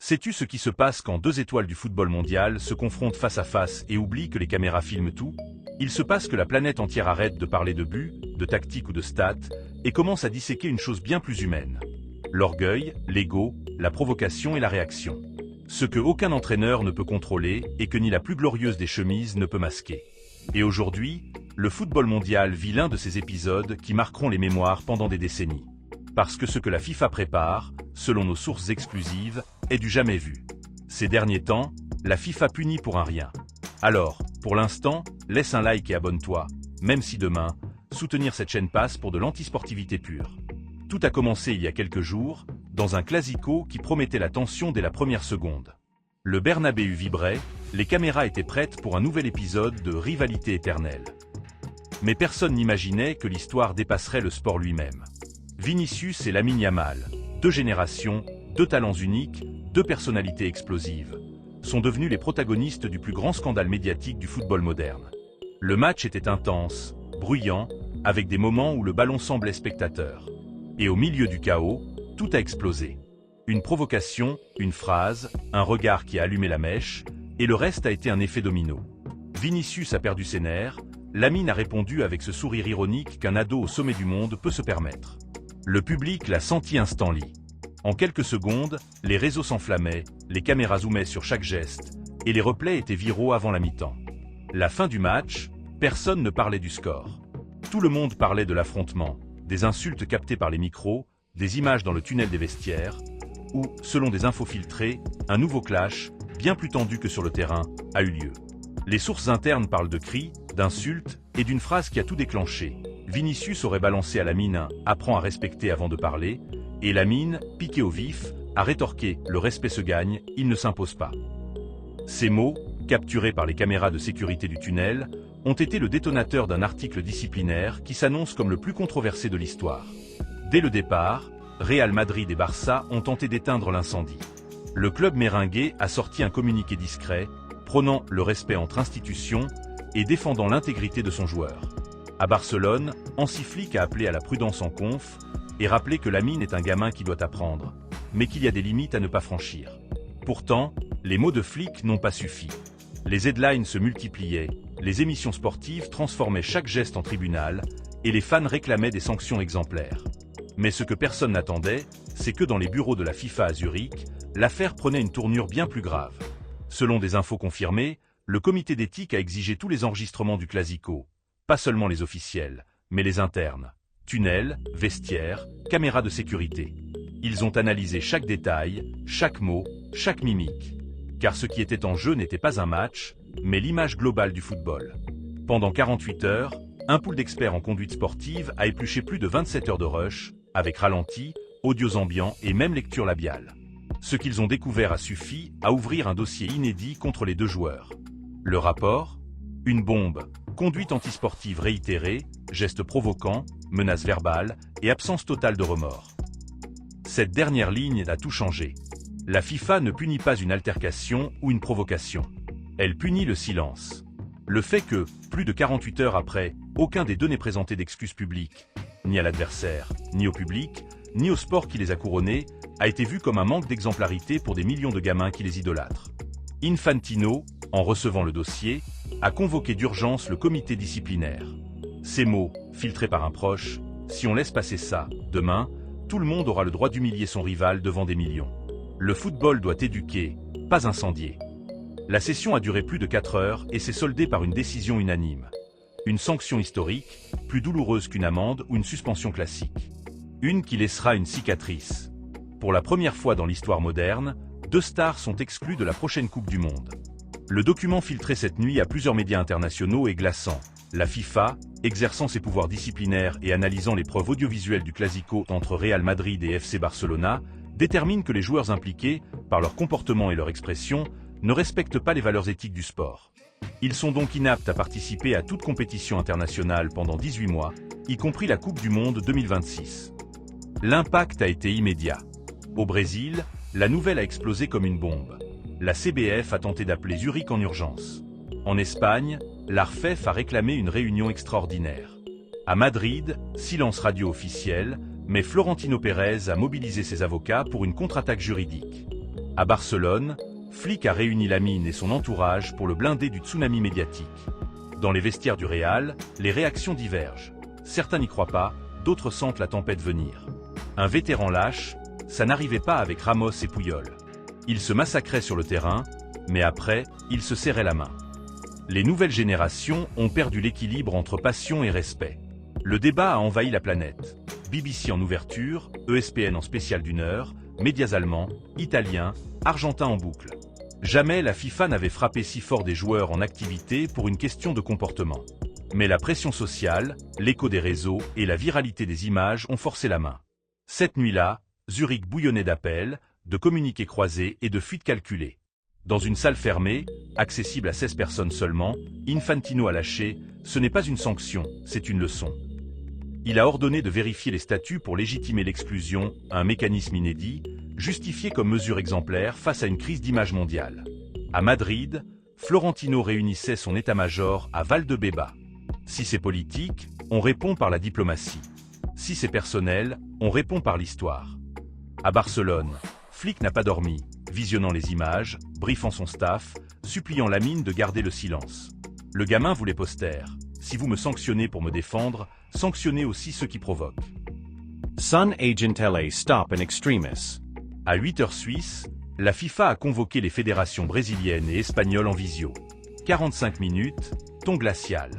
Sais-tu ce qui se passe quand deux étoiles du football mondial se confrontent face à face et oublient que les caméras filment tout? Il se passe que la planète entière arrête de parler de buts, de tactique ou de stats, et commence à disséquer une chose bien plus humaine. L'orgueil, l'ego, la provocation et la réaction. Ce que aucun entraîneur ne peut contrôler et que ni la plus glorieuse des chemises ne peut masquer. Et aujourd'hui, le football mondial vit l'un de ces épisodes qui marqueront les mémoires pendant des décennies. Parce que ce que la FIFA prépare, selon nos sources exclusives, est du jamais vu. Ces derniers temps, la FIFA punit pour un rien. Alors, pour l'instant, laisse un like et abonne-toi, même si demain, soutenir cette chaîne passe pour de l'antisportivité pure. Tout a commencé il y a quelques jours, dans un classico qui promettait la tension dès la première seconde. Le Bernabéu vibrait, les caméras étaient prêtes pour un nouvel épisode de rivalité éternelle. Mais personne n'imaginait que l'histoire dépasserait le sport lui-même. Vinicius et Lamine Yamal, deux générations, deux talents uniques, deux personnalités explosives, sont devenus les protagonistes du plus grand scandale médiatique du football moderne. Le match était intense, bruyant, avec des moments où le ballon semblait spectateur. Et au milieu du chaos, tout a explosé. Une provocation, une phrase, un regard qui a allumé la mèche, et le reste a été un effet domino. Vinicius a perdu ses nerfs, Lamine a répondu avec ce sourire ironique qu'un ado au sommet du monde peut se permettre. Le public l'a senti instant-lit. En quelques secondes, les réseaux s'enflammaient, les caméras zoomaient sur chaque geste, et les replays étaient viraux avant la mi-temps. La fin du match, personne ne parlait du score. Tout le monde parlait de l'affrontement, des insultes captées par les micros, des images dans le tunnel des vestiaires, où, selon des infos filtrées, un nouveau clash, bien plus tendu que sur le terrain, a eu lieu. Les sources internes parlent de cris, d'insultes et d'une phrase qui a tout déclenché. Vinicius aurait balancé à Lamine un « apprends à respecter avant de parler » et Lamine, piqué au vif, a rétorqué « le respect se gagne, il ne s'impose pas ». Ces mots, capturés par les caméras de sécurité du tunnel, ont été le détonateur d'un article disciplinaire qui s'annonce comme le plus controversé de l'histoire. Dès le départ, Real Madrid et Barça ont tenté d'éteindre l'incendie. Le club merengue a sorti un communiqué discret, prônant le respect entre institutions et défendant l'intégrité de son joueur. À Barcelone, Hansi Flick a appelé à la prudence en conf et rappelé que Lamine est un gamin qui doit apprendre, mais qu'il y a des limites à ne pas franchir. Pourtant, les mots de Flick n'ont pas suffi. Les headlines se multipliaient, les émissions sportives transformaient chaque geste en tribunal, et les fans réclamaient des sanctions exemplaires. Mais ce que personne n'attendait, c'est que dans les bureaux de la FIFA à Zurich, l'affaire prenait une tournure bien plus grave. Selon des infos confirmées, le comité d'éthique a exigé tous les enregistrements du Classico, pas seulement les officiels, mais les internes. Tunnels, vestiaires, caméras de sécurité. Ils ont analysé chaque détail, chaque mot, chaque mimique. Car ce qui était en jeu n'était pas un match, mais l'image globale du football. Pendant 48 heures, un pool d'experts en conduite sportive a épluché plus de 27 heures de rush, avec ralenti, audios ambiants et même lecture labiale. Ce qu'ils ont découvert a suffi à ouvrir un dossier inédit contre les deux joueurs. Le rapport? Une bombe, conduite antisportive réitérée, gestes provoquants, menaces verbales et absence totale de remords. Cette dernière ligne a tout changé. La FIFA ne punit pas une altercation ou une provocation. Elle punit le silence. Le fait que, plus de 48 heures après, aucun des deux n'ait présenté d'excuses publiques, ni à l'adversaire, ni au public, ni au sport qui les a couronnés, a été vu comme un manque d'exemplarité pour des millions de gamins qui les idolâtrent. Infantino, en recevant le dossier, a convoqué d'urgence le comité disciplinaire. Ces mots, filtrés par un proche, « Si on laisse passer ça, demain, tout le monde aura le droit d'humilier son rival devant des millions. Le football doit éduquer, pas incendier. » La session a duré plus de 4 heures et s'est soldée par une décision unanime. Une sanction historique, plus douloureuse qu'une amende ou une suspension classique. Une qui laissera une cicatrice. Pour la première fois dans l'histoire moderne, deux stars sont exclues de la prochaine Coupe du Monde. Le document filtré cette nuit à plusieurs médias internationaux est glaçant. La FIFA, exerçant ses pouvoirs disciplinaires et analysant les preuves audiovisuelles du Classico entre Real Madrid et FC Barcelona, détermine que les joueurs impliqués, par leur comportement et leur expression, ne respectent pas les valeurs éthiques du sport. Ils sont donc inaptes à participer à toute compétition internationale pendant 18 mois, y compris la Coupe du Monde 2026. L'impact a été immédiat. Au Brésil, la nouvelle a explosé comme une bombe. La CBF a tenté d'appeler Zurich en urgence. En Espagne, l'ARFEF a réclamé une réunion extraordinaire. À Madrid, silence radio officiel, mais Florentino Pérez a mobilisé ses avocats pour une contre-attaque juridique. À Barcelone, Flick a réuni Lamine et son entourage pour le blinder du tsunami médiatique. Dans les vestiaires du Real, les réactions divergent. Certains n'y croient pas, d'autres sentent la tempête venir. Un vétéran lâche, ça n'arrivait pas avec Ramos et Puyol. Ils se massacraient sur le terrain, mais après, ils se serraient la main. Les nouvelles générations ont perdu l'équilibre entre passion et respect. Le débat a envahi la planète. BBC en ouverture, ESPN en spécial d'une heure, médias allemands, italiens, argentins en boucle. Jamais la FIFA n'avait frappé si fort des joueurs en activité pour une question de comportement. Mais la pression sociale, l'écho des réseaux et la viralité des images ont forcé la main. Cette nuit-là, Zurich bouillonnait d'appels, de communiqués croisés et de fuites calculées. Dans une salle fermée, accessible à 16 personnes seulement, Infantino a lâché « Ce n'est pas une sanction, c'est une leçon ». Il a ordonné de vérifier les statuts pour légitimer l'exclusion, un mécanisme inédit, justifié comme mesure exemplaire face à une crise d'image mondiale. À Madrid, Florentino réunissait son état-major à Valdebeba. Si c'est politique, on répond par la diplomatie. Si c'est personnel, on répond par l'histoire. À Barcelone, Flick n'a pas dormi, visionnant les images, briefant son staff, suppliant Lamine de garder le silence. Le gamin voulait poster. Si vous me sanctionnez pour me défendre, sanctionnez aussi ceux qui provoquent. Sun agent LA stop an extremis. À 8h suisse, la FIFA a convoqué les fédérations brésiliennes et espagnoles en visio. 45 minutes, ton glacial.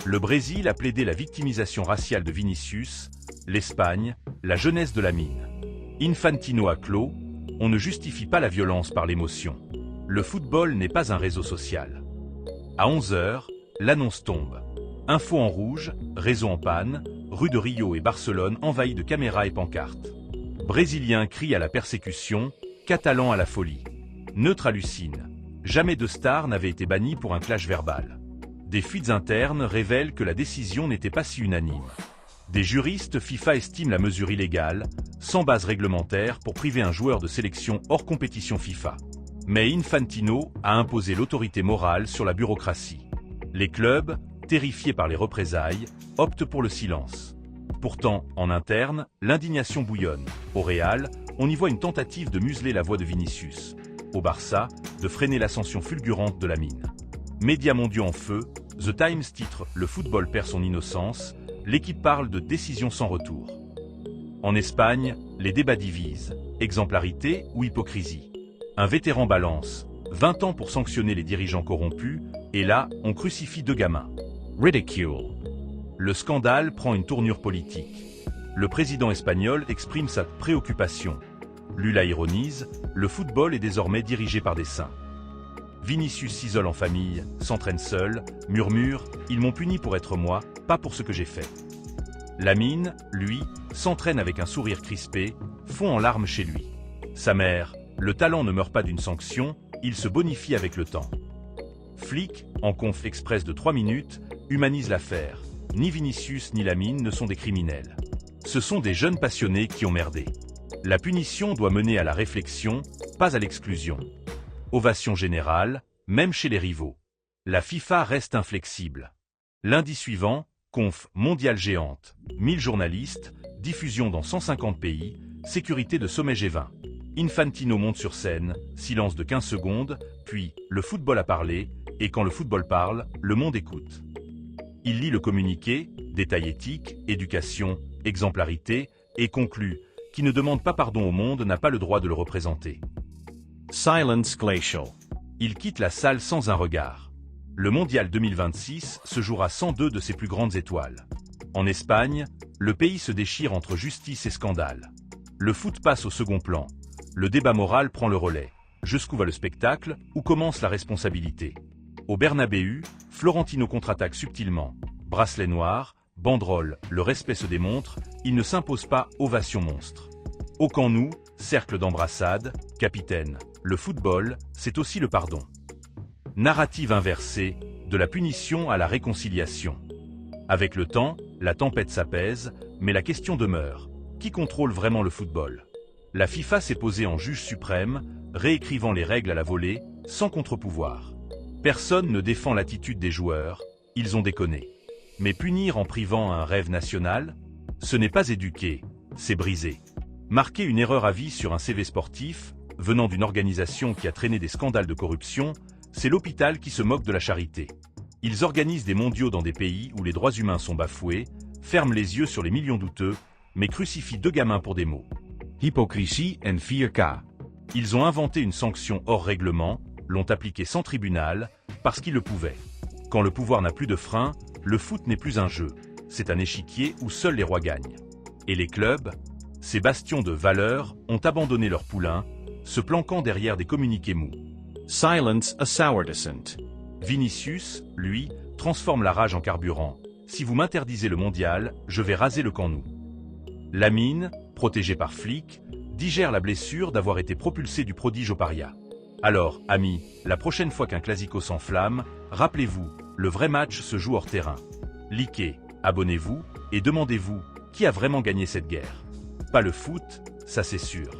Le Brésil a plaidé la victimisation raciale de Vinicius, l'Espagne, la jeunesse de Lamine. Infantino a clos, on ne justifie pas la violence par l'émotion. Le football n'est pas un réseau social. À 11h, l'annonce tombe. Info en rouge, réseau en panne, rue de Rio et Barcelone envahies de caméras et pancartes. Brésiliens crient à la persécution, Catalans à la folie. Neutre hallucine. Jamais de star n'avait été banni pour un clash verbal. Des fuites internes révèlent que la décision n'était pas si unanime. Des juristes FIFA estiment la mesure illégale, sans base réglementaire pour priver un joueur de sélection hors compétition FIFA. Mais Infantino a imposé l'autorité morale sur la bureaucratie. Les clubs, terrifiés par les représailles, optent pour le silence. Pourtant, en interne, l'indignation bouillonne. Au Real, on y voit une tentative de museler la voix de Vinicius. Au Barça, de freiner l'ascension fulgurante de Lamine. Médias mondiaux en feu, The Times titre « Le football perd son innocence », l'équipe parle de décision sans retour. En Espagne, les débats divisent, exemplarité ou hypocrisie. Un vétéran balance, 20 ans pour sanctionner les dirigeants corrompus, et là, on crucifie deux gamins. Ridicule. Le scandale prend une tournure politique. Le président espagnol exprime sa préoccupation. Lula ironise, le football est désormais dirigé par des saints. Vinicius s'isole en famille, s'entraîne seul, murmure « Ils m'ont puni pour être moi, pas pour ce que j'ai fait ». Lamine, lui, s'entraîne avec un sourire crispé, fond en larmes chez lui. Sa mère, le talent ne meurt pas d'une sanction, il se bonifie avec le temps. Flick, en conf express de 3 minutes, humanise l'affaire. Ni Vinicius ni Lamine ne sont des criminels. Ce sont des jeunes passionnés qui ont merdé. La punition doit mener à la réflexion, pas à l'exclusion. Ovation générale, même chez les rivaux. La FIFA reste inflexible. Lundi suivant, conf mondiale géante, 1000 journalistes, diffusion dans 150 pays, sécurité de sommet G20. Infantino monte sur scène, silence de 15 secondes, puis « Le football a parlé », et quand le football parle, le monde écoute. Il lit le communiqué, détail éthique, éducation, exemplarité, et conclut « Qui ne demande pas pardon au monde n'a pas le droit de le représenter ». Silence glacial. Il quitte la salle sans un regard. Le Mondial 2026 se jouera sans deux de ses plus grandes étoiles. En Espagne, le pays se déchire entre justice et scandale. Le foot passe au second plan. Le débat moral prend le relais. Jusqu'où va le spectacle, où commence la responsabilité? Au Bernabéu, Florentino contre-attaque subtilement. Bracelet noir, banderole, le respect se démontre, il ne s'impose pas, ovation monstre. Au Camp Nou, cercle d'embrassade, capitaine, le football, c'est aussi le pardon. Narrative inversée, de la punition à la réconciliation. Avec le temps, la tempête s'apaise, mais la question demeure. Qui contrôle vraiment le football? La FIFA s'est posée en juge suprême, réécrivant les règles à la volée, sans contre-pouvoir. Personne ne défend l'attitude des joueurs, ils ont déconné. Mais punir en privant un rêve national? Ce n'est pas éduquer, c'est briser. Marquer une erreur à vie sur un CV sportif, venant d'une organisation qui a traîné des scandales de corruption, c'est l'hôpital qui se moque de la charité. Ils organisent des mondiaux dans des pays où les droits humains sont bafoués, ferment les yeux sur les millions douteux, mais crucifient 2 gamins pour des mots. Hypocrisie en 4K. Ils ont inventé une sanction hors règlement, l'ont appliquée sans tribunal, parce qu'ils le pouvaient. Quand le pouvoir n'a plus de frein, le foot n'est plus un jeu, c'est un échiquier où seuls les rois gagnent. Et les clubs, ces bastions de valeurs, ont abandonné leur poulain, se planquant derrière des communiqués mous. Silence a sour descent. Vinicius, lui, transforme la rage en carburant. Si vous m'interdisez le mondial, je vais raser le camp nou. Lamine, protégé par flic, digère la blessure d'avoir été propulsé du prodige au paria. Alors, amis, la prochaine fois qu'un classico s'enflamme, rappelez-vous, le vrai match se joue hors terrain. Likez, abonnez-vous et demandez-vous qui a vraiment gagné cette guerre. Pas le foot, ça c'est sûr.